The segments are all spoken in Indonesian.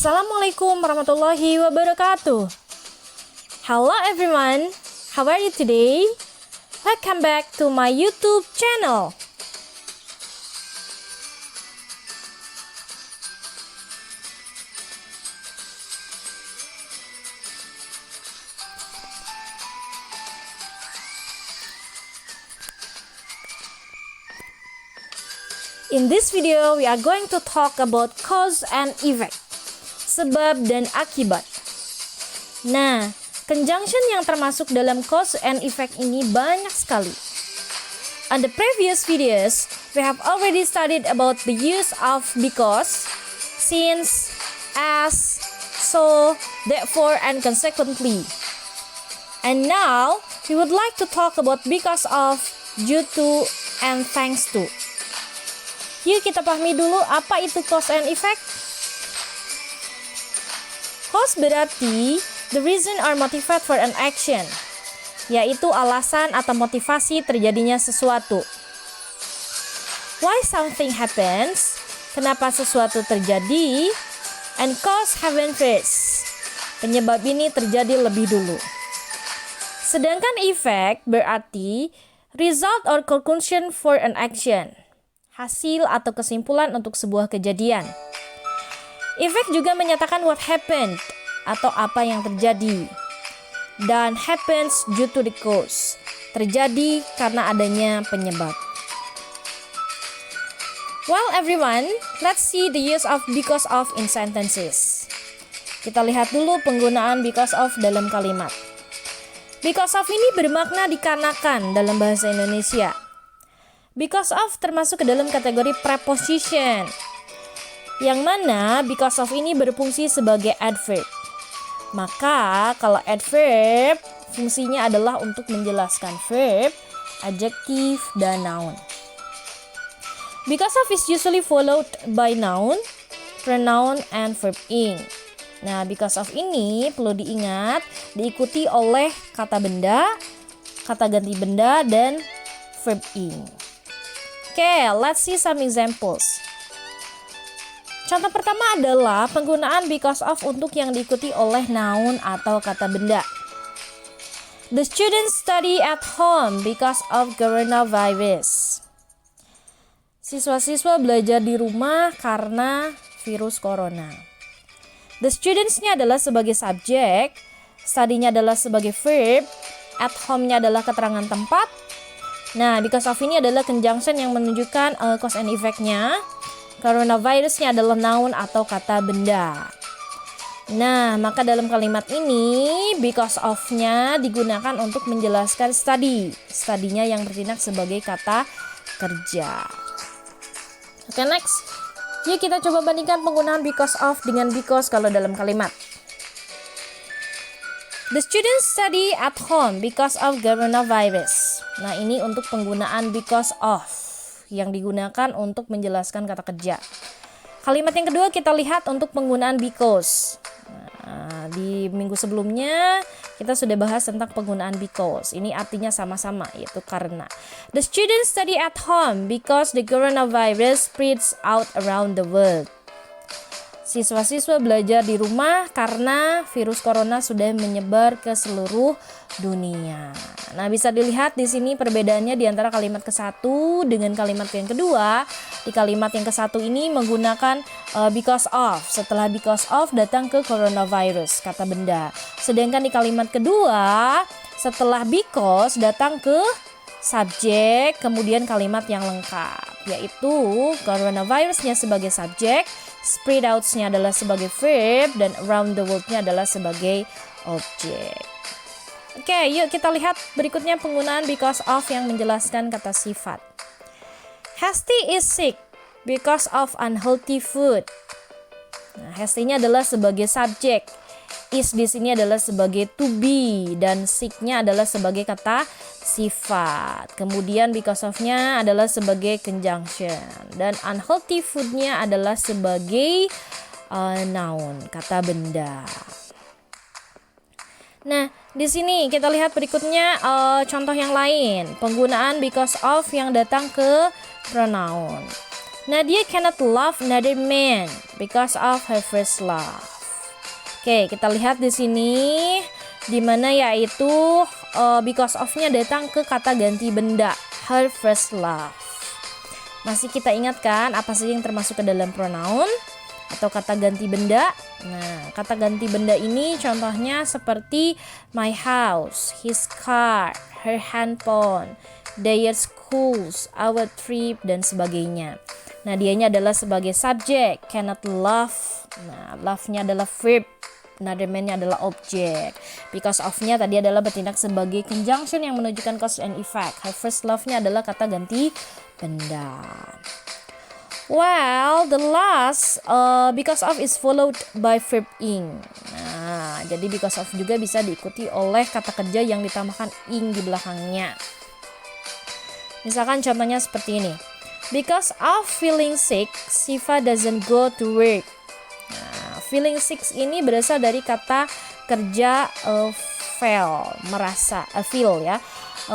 Assalamualaikum warahmatullahi wabarakatuh. Hello everyone, how are you today? Welcome back to my YouTube channel. In this video, we are going to talk about cause and effect, sebab dan akibat. Nah, conjunction yang termasuk dalam cause and effect ini banyak sekali. On the previous videos, we have already studied about the use of because, since, as, so, therefore, and consequently. And now, we would like to talk about because of, due to, and thanks to. Yuk kita pahami dulu apa itu cause and effect. Cause berarti the reason or motivate for an action, yaitu alasan atau motivasi terjadinya sesuatu. Why something happens, kenapa sesuatu terjadi, and cause happen first, penyebab ini terjadi lebih dulu. Sedangkan effect berarti result or conclusion for an action, hasil atau kesimpulan untuk sebuah kejadian. Effect juga menyatakan what happened atau apa yang terjadi. Dan happens due to the cause, terjadi karena adanya penyebab. Well everyone, let's see the use of because of in sentences. Kita lihat dulu penggunaan because of dalam kalimat. Because of ini bermakna dikarenakan dalam bahasa Indonesia. Because of termasuk ke dalam kategori preposition, yang mana because of ini berfungsi sebagai adverb. Maka kalau adverb fungsinya adalah untuk menjelaskan verb, adjective, dan noun. Because of is usually followed by noun, pronoun, and verb ing. Nah, because of ini perlu diingat diikuti oleh kata benda, kata ganti benda, dan verb ing. Okay, let's see some examples. Contoh pertama adalah penggunaan because of untuk yang diikuti oleh noun atau kata benda. The students study at home because of coronavirus. Siswa-siswa belajar di rumah karena virus corona. The students-nya adalah sebagai subjek, study-nya adalah sebagai verb, at home-nya adalah keterangan tempat. Nah, because of ini adalah conjunction yang menunjukkan cause and effect-nya. Coronavirus-nya adalah noun atau kata benda. Nah, maka dalam kalimat ini because of-nya digunakan untuk menjelaskan study. Study-nya yang bertindak sebagai kata kerja. Oke, next. Yuk kita coba bandingkan penggunaan because of dengan because kalau dalam kalimat. The students study at home because of coronavirus. Nah, ini untuk penggunaan because of yang digunakan untuk menjelaskan kata kerja. Kalimat yang kedua kita lihat untuk penggunaan because. Nah, di minggu sebelumnya kita sudah bahas tentang penggunaan because. Ini artinya sama-sama, yaitu karena. The students study at home because the coronavirus spreads out around the world. Siswa-siswa belajar di rumah karena virus corona sudah menyebar ke seluruh dunia. Nah, bisa dilihat di sini perbedaannya di antara kalimat ke-1 dengan kalimat yang kedua. Di kalimat yang ke-1 ini menggunakan because of. Setelah because of datang ke coronavirus, kata benda. Sedangkan di kalimat kedua, setelah because datang ke subjek, kemudian kalimat yang lengkap, yaitu coronavirusnya sebagai subjek, spread out-nya adalah sebagai verb, dan around the world-nya adalah sebagai objek. Oke, yuk kita lihat berikutnya penggunaan because of yang menjelaskan kata sifat. Hesti is sick because of unhealthy food. Nah, Hesti-nya adalah sebagai subjek. Is di sini adalah sebagai to be, dan sick-nya adalah sebagai kata sifat. Kemudian because of-nya adalah sebagai conjunction, dan unhealthy food-nya adalah sebagai noun, kata benda. Nah, di sini kita lihat berikutnya contoh yang lain, penggunaan because of yang datang ke pronoun. Nadia cannot love another man because of her first love. Oke, kita lihat di sini di mana yaitu because of-nya datang ke kata ganti benda, her first love. Masih kita ingatkan apa sih yang termasuk ke dalam pronoun atau kata ganti benda? Nah, kata ganti benda ini contohnya seperti my house, his car, her handphone, their schools, our trip, dan sebagainya. Nah, dianya adalah sebagai subjek, cannot love. Nah, love-nya adalah verb, another man-nya adalah objek. Because of-nya tadi adalah bertindak sebagai conjunction yang menunjukkan cause and effect. Her first love-nya adalah kata ganti benda. Well, the last because of is followed by verb ing. Nah, jadi because of juga bisa diikuti oleh kata kerja yang ditambahkan ing di belakangnya. Misalkan contohnya seperti ini. Because of feeling sick, Siva doesn't go to work. Nah, feeling sick ini berasal dari kata kerja feel ya,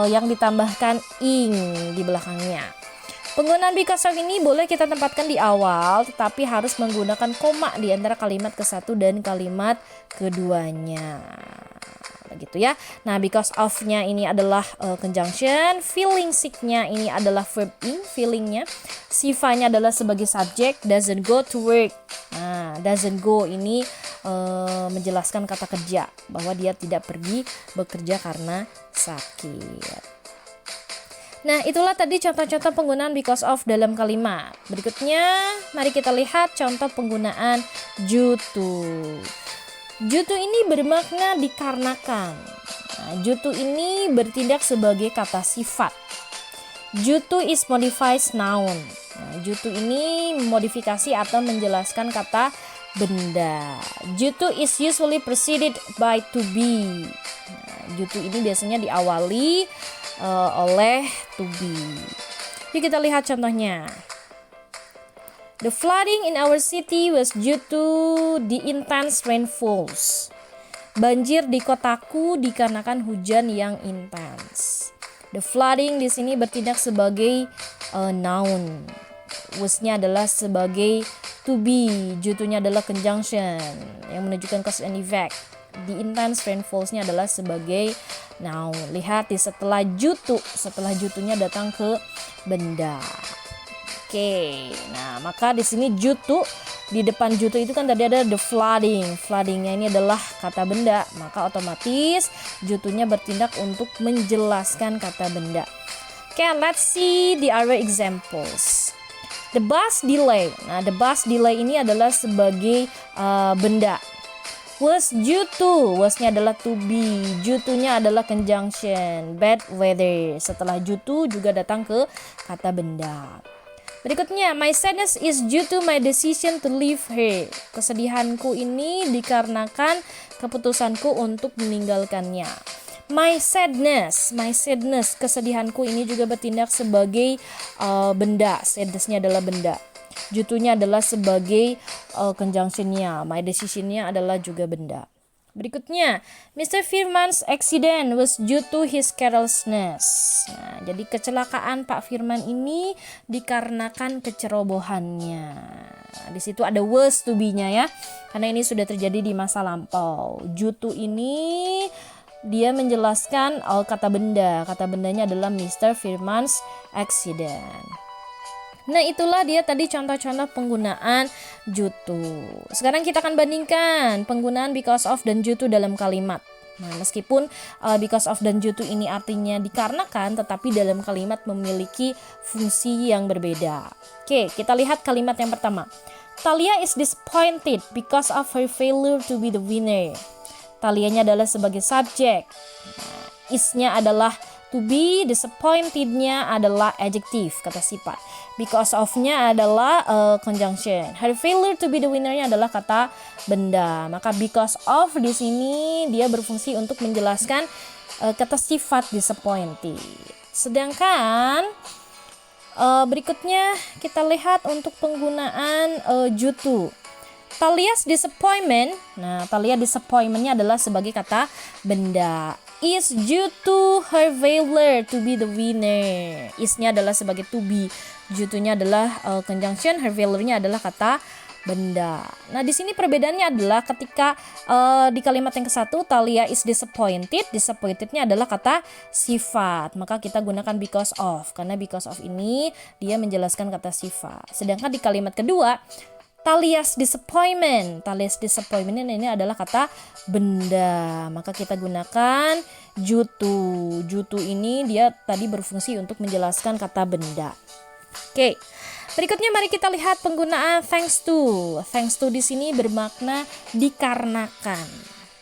yang ditambahkan ing di belakangnya. Penggunaan because of ini boleh kita tempatkan di awal, tetapi harus menggunakan koma di antara kalimat ke satu dan kalimat keduanya. Begitu ya. Nah, because of-nya ini adalah conjunction, feeling sick-nya ini adalah verb ing, feeling-nya. Sifanya adalah sebagai subjek, doesn't go to work. Nah, doesn't go ini menjelaskan kata kerja, bahwa dia tidak pergi bekerja karena sakit. Nah, itulah tadi contoh-contoh penggunaan because of dalam kalimat. Berikutnya, mari kita lihat contoh penggunaan due to. Due to ini bermakna dikarenakan. Nah, due to ini bertindak sebagai kata sifat. Due to is modifies noun. Nah, due to ini memodifikasi atau menjelaskan kata benda. Due to is usually preceded by to be. Nah, due to ini biasanya diawali oleh to be. Yuk kita lihat contohnya. The flooding in our city was due to the intense rainfalls. Banjir di kotaku dikarenakan hujan yang intens. The flooding di sini bertindak sebagai noun. Was-nya adalah sebagai to be. Due to-nya adalah conjunction yang menunjukkan cause and effect. The intense rainfalls-nya adalah sebagai noun. Lihat di setelah jutu-nya datang ke benda. Oke, nah maka di sini jutu, di depan jutu itu kan tadi ada the flooding. Floodingnya ini adalah kata benda, maka otomatis jutunya bertindak untuk menjelaskan kata benda. Oke, let's see the other examples. The bus delay. Nah, the bus delay ini adalah sebagai benda. Was due to, was-nya adalah to be, jutunya adalah conjunction, bad weather. Setelah jutu juga datang ke kata benda. Berikutnya, my sadness is due to my decision to leave her. Kesedihanku ini dikarenakan keputusanku untuk meninggalkannya. My sadness, kesedihanku ini juga bertindak sebagai benda. Sadness-nya adalah benda. Jutunya adalah sebagai conjunction-nya. My decision-nya adalah juga benda. Berikutnya, Mr. Firman's accident was due to his carelessness. Nah, jadi kecelakaan Pak Firman ini dikarenakan kecerobohannya. Nah, di situ ada was to be-nya ya, karena ini sudah terjadi di masa lampau. Due to ini dia menjelaskan kata benda. Kata bendanya adalah Mr. Firman's accident. Nah, itulah dia tadi contoh-contoh penggunaan due to. Sekarang kita akan bandingkan penggunaan because of dan due to dalam kalimat. Nah, meskipun because of dan due to ini artinya dikarenakan, tetapi dalam kalimat memiliki fungsi yang berbeda. Oke, kita lihat kalimat yang pertama. Talia is disappointed because of her failure to be the winner. Talianya adalah sebagai subjek. Nah, is-nya adalah to be, disappointed-nya adalah adjektif, kata sifat. Because of-nya adalah conjunction. Her failure to be the winner-nya adalah kata benda. Maka because of di sini dia berfungsi untuk menjelaskan kata sifat disappointed. Sedangkan berikutnya kita lihat untuk penggunaan due to. Talia's disappointment. Nah, Talia disappointment-nya adalah sebagai kata benda. Is due to her failure to be the winner. Is-nya adalah sebagai to be. due to-nya adalah conjunction, her value-nya adalah kata benda. Nah, di sini perbedaannya adalah ketika di kalimat yang ke-1 Talia is disappointed, disappointed-nya adalah kata sifat. Maka kita gunakan because of, karena because of ini dia menjelaskan kata sifat. Sedangkan di kalimat kedua Talia's disappointment ini adalah kata benda. Maka kita gunakan jutu. Jutu ini dia tadi berfungsi untuk menjelaskan kata benda. Oke. Berikutnya mari kita lihat penggunaan thanks to. Thanks to di sini bermakna dikarenakan.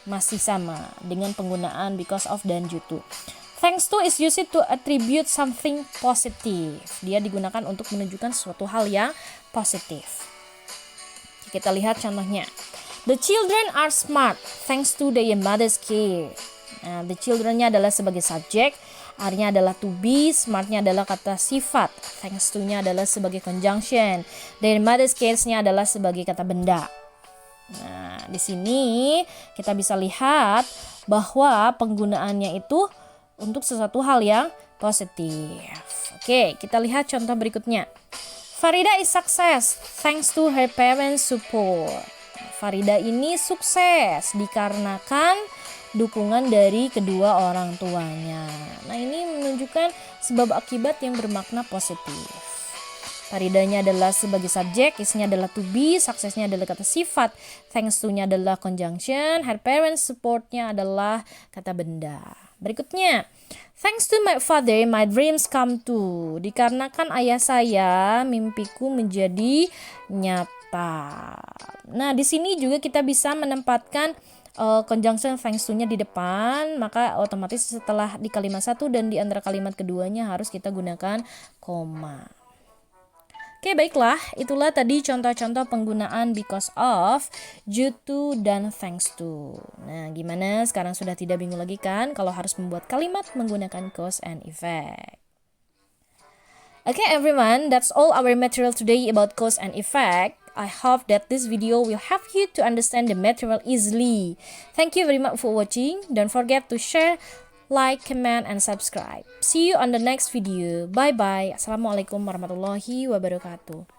Masih sama dengan penggunaan because of dan due to. Thanks to is used to attribute something positive. Dia digunakan untuk menunjukkan suatu hal yang positif. Kita lihat contohnya. The children are smart thanks to their mother's care. Nah, the children-nya adalah sebagai subjek. R-nya adalah to be, smart-nya adalah kata sifat, thanks to-nya adalah sebagai conjunction, dan mother's care-nya adalah sebagai kata benda. Nah, di sini kita bisa lihat bahwa penggunaannya itu untuk sesuatu hal yang positif. Oke, kita lihat contoh berikutnya. Farida is success thanks to her parents' support. Farida ini sukses dikarenakan dukungan dari kedua orang tuanya. Nah, ini menunjukkan sebab akibat yang bermakna positif. Faridanya adalah sebagai subjek, isnya adalah to be, suksesnya adalah kata sifat, thanks to-nya adalah conjunction, her parents support-nya adalah kata benda. Berikutnya, thanks to my father, my dreams come true. Dikarenakan ayah saya, mimpiku menjadi nyata. Nah, di sini juga kita bisa menempatkan conjunction thanks to-nya di depan, maka otomatis setelah di kalimat satu dan di antara kalimat keduanya harus kita gunakan koma. Oke, baiklah, itulah tadi contoh-contoh penggunaan because of, due to, dan thanks to. Nah, gimana? Sekarang sudah tidak bingung lagi kan kalau harus membuat kalimat menggunakan cause and effect. Okay, everyone, that's all our material today about cause and effect. I hope that this video will help you to understand the material easily. Thank you very much for watching. Don't forget to share, like, comment, and subscribe. See you on the next video. Bye-bye. Assalamualaikum warahmatullahi wabarakatuh.